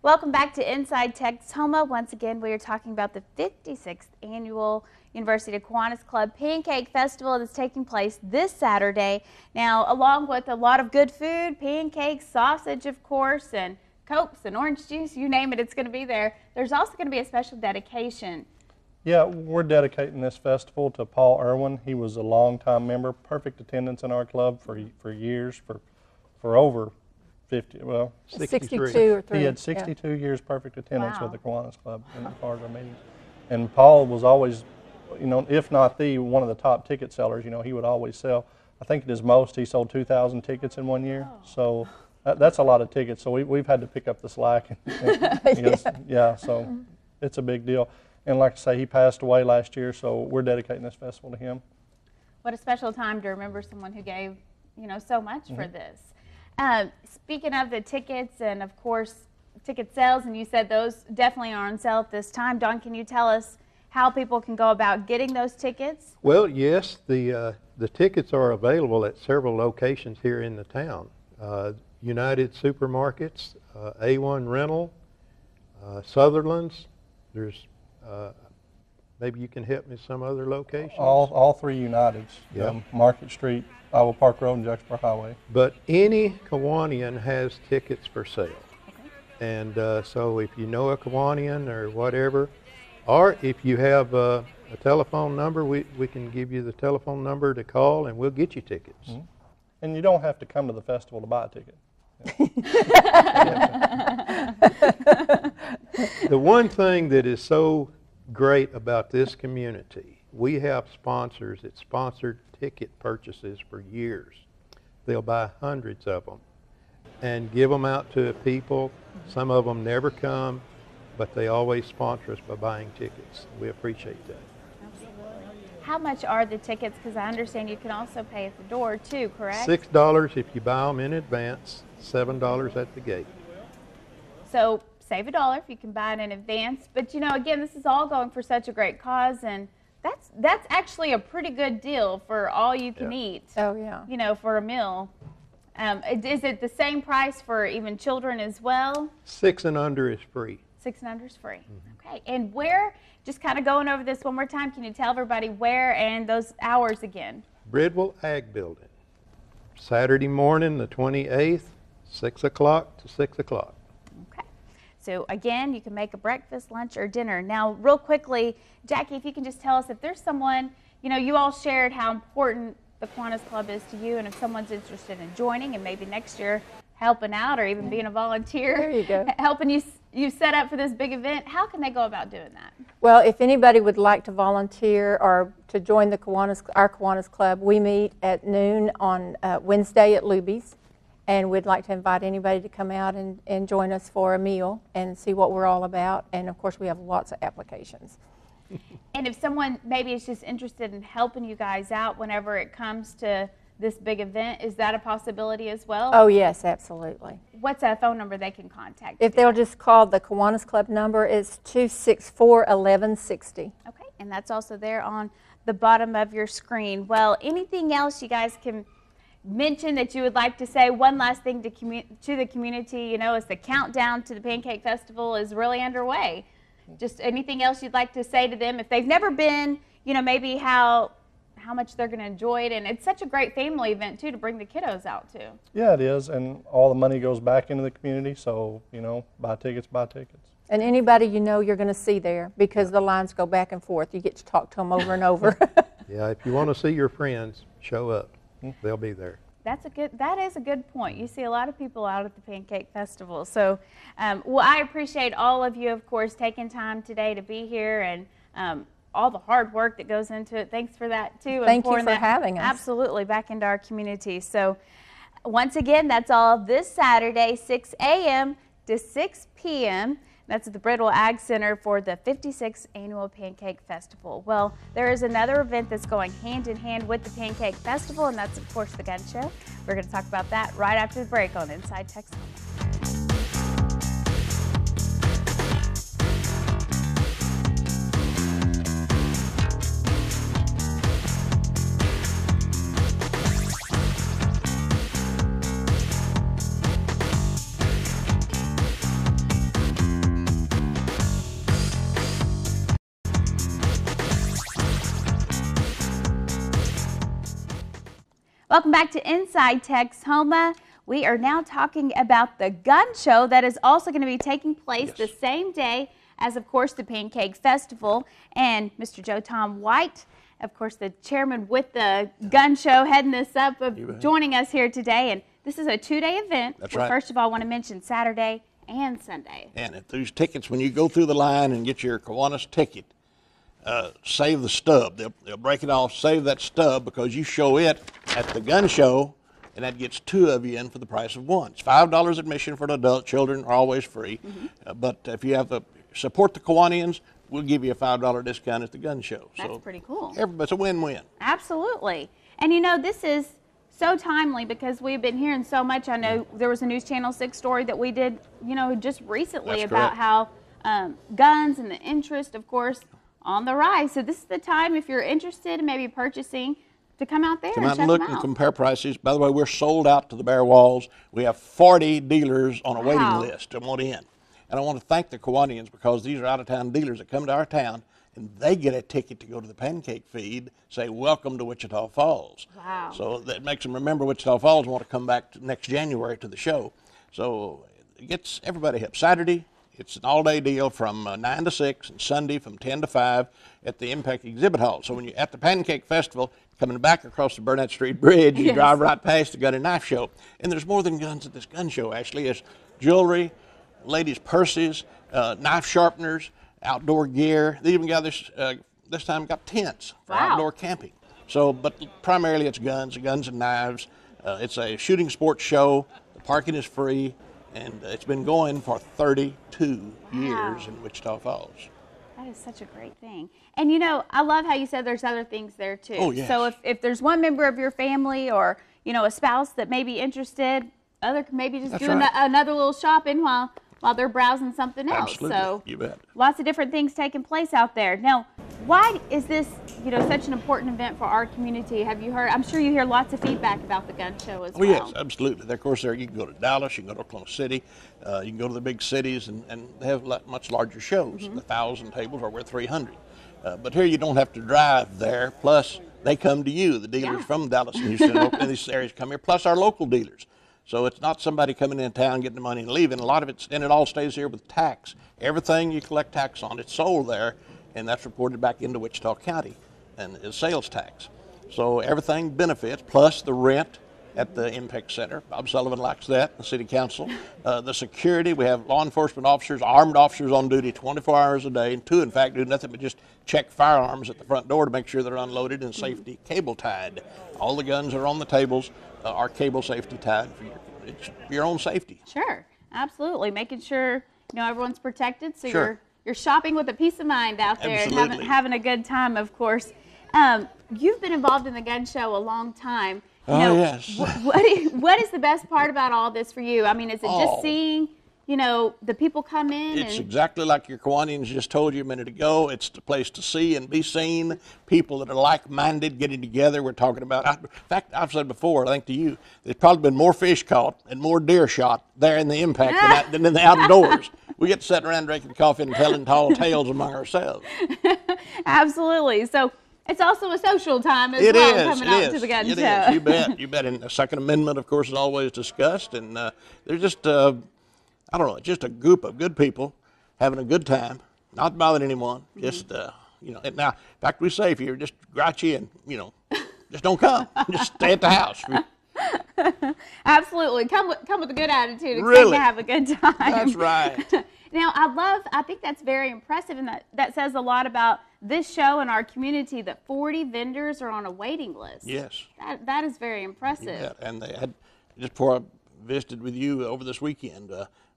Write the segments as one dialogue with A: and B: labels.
A: Welcome back to Inside Texoma. Once again, we are talking about the 56th Annual University of Kiwanis Club Pancake Festival that's taking place this Saturday. Now, along with a lot of good food, pancakes, sausage, of course, and Cokes and orange juice, you name it, it's going to be there. There's also going to be a special dedication.
B: Yeah, we're dedicating this festival to Paul Irwin. He was a longtime member, perfect attendance in our club for years, for over 50, well,
C: 62 or 3.
B: He had 62 years perfect attendance with the Kiwanis Club in part of our meetings. And Paul was always, you know, if not one of the top ticket sellers. You know, he would always sell. I think at his most, he sold 2,000 tickets in one year. So that's a lot of tickets. So we've had to pick up the slack. So it's a big deal. And like I say, he passed away last year, so we're dedicating this festival to him.
A: What a special time to remember someone who gave, you know, so much for this. Speaking of the tickets and, of course, ticket sales, and you said those definitely are on sale at this time. Don, can you tell us how people can go about getting those tickets?
D: Well, yes, the tickets are available at several locations here in the town. United Supermarkets, A1 Rental, Sutherland's. There's maybe you can help me with some other locations.
B: All three Uniteds.
D: Yeah.
B: Market Street, Iowa Park Road, and Jacksboro Highway.
D: But any Kiwanian has tickets for sale. Okay. And so if you know a Kiwanian or whatever, or if you have a telephone number, we can give you the telephone number to call and we'll get you tickets.
B: Mm-hmm. And you don't have to come to the festival to buy a ticket.
D: The one thing that is so great about this community, we have sponsors that sponsored ticket purchases for years. They'll buy hundreds of them and give them out to people. Some of them never come, but they always sponsor us by buying tickets. We appreciate that.
A: How much are the tickets? Because I understand you can also pay at the door too, correct?
D: $6 if you buy them in advance, $7 at the gate.
A: So save $1 if you can buy it in advance. But you know, again, this is all going for such a great cause, and that's actually a pretty good deal for all you can eat.
C: Oh yeah.
A: You know, for a meal. Is it the same price for even children as well?
D: 6 and under is free.
A: 6 and under is free. Okay. And where? Just kind of going over this one more time. Can you tell everybody where and those hours again?
D: BRIDWELL Ag Building. Saturday morning, the 28th, 6 o'clock to 6 o'clock.
A: Okay. So again, you can make a breakfast, lunch, or dinner. Now, real quickly, Jackie, if you can just tell us if there's someone, you know, you all shared how important the Kiwanis Club is to you, and if someone's interested in joining and maybe next year helping out or even being a volunteer,
C: there you go,
A: helping you set up for this big event, how can they go about doing that?
C: Well, if anybody would like to volunteer or to join the our Kiwanis Club, we meet at noon on Wednesday at Luby's, and we'd like to invite anybody to come out and join us for a meal and see what we're all about. And of course, we have lots of applications.
A: And if someone maybe is just interested in helping you guys out whenever it comes to this big event, is that a possibility as well?
C: Oh yes, absolutely.
A: What's a phone number they can contact?
C: If they'll just call the Kiwanis Club number, it's 264-1160.
A: Okay, and that's also there on the bottom of your screen. Well, anything else you guys can mention that you would like to say? One last thing to the community, you know, as the countdown to the Pancake Festival is really underway. Just anything else you'd like to say to them if they've never been, you know, maybe how much they're going to enjoy it. And it's such a great family event too to bring the kiddos out to.
B: Yeah, it is, and all the money goes back into the community, so, you know, buy tickets, buy tickets.
C: And anybody you know you're going to see there, because the lines go back and forth. You get to talk to them over and over.
D: Yeah, if you want to see your friends, show up. They'll be there.
A: That is a good point. You see a lot of people out at the Pancake Festival. So, well, I appreciate all of you, of course, taking time today to be here, and all the hard work that goes into it. Thanks for that, too.
C: Thank you for having us.
A: Absolutely, back into our community. So, once again, that's all this Saturday, 6 a.m. to 6 p.m. That's at the BRIDWELL Ag Center for the 56th Annual Pancake Festival. Well, there is another event that's going hand in hand with the Pancake Festival, and that's, of course, the gun show. We're going to talk about that right after the break on Inside Texoma. Welcome back to Inside Texoma. We are now talking about the gun show that is also going to be taking place the same day as, of course, the Pancake Festival. And Mr. Joe Tom White, of course, the chairman with the gun show, heading this up, joining us here today. And this is a two-day event.
E: That's right.
A: First of all, I want to mention Saturday and Sunday.
E: And if these tickets, when you go through the line and get your Kiwanis ticket, save the stub. They'll break it off, save that stub, because you show it at the gun show, and that gets 2 of you in for the price of 1. It's $5 admission for an adult. Children are always free. But if you have to support the Kiwanians, we'll give you a $5 discount at the gun show.
A: That's pretty cool.
E: It's a win-win.
A: Absolutely. And you know, this is so timely because we've been hearing so much. I know there was a News Channel 6 story that we did, you know, just recently about how guns and the interest, of course, on the rise. So this is the time, if you're interested in maybe purchasing, to come out there
E: Come
A: and
E: out
A: check
E: and look
A: them out.
E: and compare prices. By the way, we're sold out to the bare walls. We have 40 dealers on a waiting list that want in. And I want to thank the Kiwanians, because these are out-of-town dealers that come to our town, and they get a ticket to go to the pancake feed, say, welcome to Wichita Falls.
A: Wow.
E: So that makes them remember Wichita Falls and want to come back next January to the show. So it gets everybody up. Saturday, it's an all-day deal from 9 to 6, and Sunday from 10 to 5 at the MPEC exhibit hall. So when you're at the Pancake Festival, coming back across the Burnett Street Bridge, you drive right past the gun and knife show. And there's more than guns at this gun show, actually. It's jewelry, ladies' purses, knife sharpeners, outdoor gear. They even got this time got tents for outdoor camping. So, but primarily it's guns and knives. It's a shooting sports show. The parking is free. And it's been going for 32 years in Wichita Falls.
A: That is such a great thing. And you know, I love how you said there's other things there too.
E: Oh, yes.
A: So if there's one member of your family or, you know, a spouse that may be interested, other can maybe just do another little shopping while they're browsing something else.
E: Absolutely.
A: So
E: You bet.
A: Lots of different things taking place out there. Now, why is this, you know, such an important event for our community? Have you heard? I'm sure you hear lots of feedback about the gun show as well.
E: Oh, yes, absolutely. Of course, you can go to Dallas, you can go to Oklahoma City, you can go to the big cities, and they have much larger shows. 1,000 tables, or we're 300. But here you don't have to drive there. Plus, they come to you. The dealers from Dallas and Houston and Oakland, these areas come here, plus our local dealers. So it's not somebody coming in town, getting the money and leaving. A lot of and it all stays here with tax. Everything you collect tax on, it's sold there, and that's reported back into Wichita County and is sales tax. So everything benefits, plus the rent at the MPEC Center. Bob Sullivan likes that, the city council. The security, we have law enforcement officers, armed officers on duty 24 hours a day, and 2, in fact, do nothing but just check firearms at the front door to make sure they're unloaded and safety cable tied. All the guns are on the tables, are cable safety tied for your own safety.
A: Sure, absolutely. Making sure, you know, everyone's protected, so you're shopping with a peace of mind out there and having a good time, of course. You've been involved in the gun show a long time. You know,
E: yes.
A: What is the best part about all this for you? I mean, is it just seeing, you know, the people come in?
E: It's exactly like your Kiwanians just told you a minute ago. It's the place to see and be seen. People that are like-minded getting together. We're talking about, in fact, I've said before, I think to you, there's probably been more fish caught and more deer shot there in the MPEC than in the outdoors. We get to sit around drinking coffee and telling tall tales among ourselves.
A: Absolutely. So it's also a social time as well, coming out to the gun show.
E: It is. You bet. You bet. And the Second Amendment, of course, is always discussed. And there's just, I don't know, just a group of good people having a good time, not bothering anyone. Just, you know. And now, in fact, we say if you're just grouchy and, you know, just don't come. Just stay at the house.
A: Absolutely. Come with a good attitude.
E: Really?
A: To have a good time.
E: That's right.
A: Now, I think that's very impressive, and that says a lot about this show and our community, that 40 vendors are on a waiting list.
E: Yes.
A: That is very impressive.
E: Yeah, and they had, just before I visited with you over this weekend,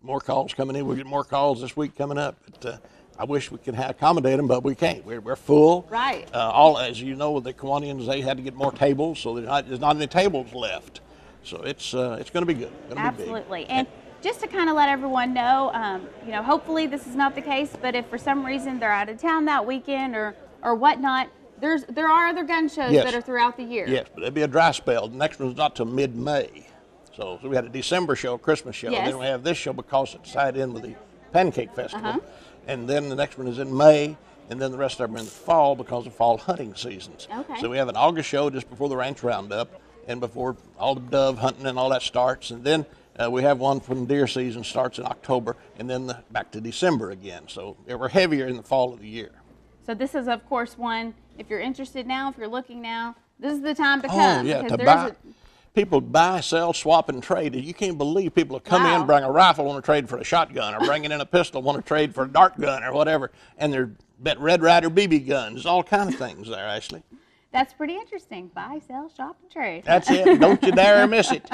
E: more calls coming in. We'll get more calls this week coming up. But I wish we could accommodate them, but we can't. We're full.
A: Right.
E: As you know, the Kiwanians, they had to get more tables, so there's not any tables left. So it's going to be good.
A: Absolutely. And just to kind of let everyone know, you know, hopefully this is not the case, but if for some reason they're out of town that weekend or whatnot, there are other gun shows that are throughout the year.
E: Yes, but there'll be a dry spell. The next one's not till mid-May. So we had a December show, Christmas show.
A: Yes.
E: Then we have this show because it's tied in with the Pancake Festival. And then the next one is in May, and then the rest of them are in the fall because of fall hunting seasons.
A: Okay.
E: So we have an August show just before the ranch roundup, and before all the dove hunting and all that starts. And then we have one when deer season starts in October, and then back to December again. So we're heavier in the fall of the year.
A: So this is, of course, one, if you're interested now, if you're looking now, this is the time to come.
E: Oh, yeah, to buy. People buy, sell, swap, and trade. You can't believe people come in, bring a rifle, want to trade for a shotgun, or bringing in a pistol, want to trade for a dart gun or whatever. And they're Red Ryder BB guns, all kind of things there, Ashley.
A: That's pretty interesting. Buy, sell, shop, and trade.
E: That's it. Don't you dare miss it.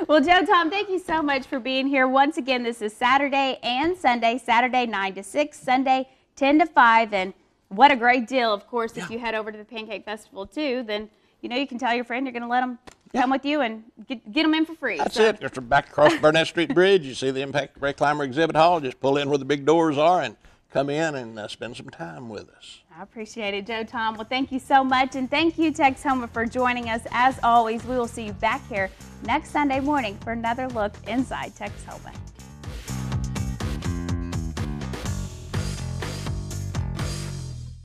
A: Well, Joe, Tom, thank you so much for being here. Once again, this is Saturday and Sunday. Saturday 9 to 6, Sunday 10 to 5. And what a great deal, of course, if you head over to the Pancake Festival, too, then you can tell your friend you're going to let them come with you and get them in for free.
E: That's it. Just back across Burnett Street Bridge, you see the Impact Ray Climber Exhibit Hall. Just pull in where the big doors are and come in and spend some time with us.
A: I appreciate it, Joe, Tom. Well, thank you so much, and thank you, Texoma, for joining us. As always, we will see you back here next Sunday morning for another look inside Texoma.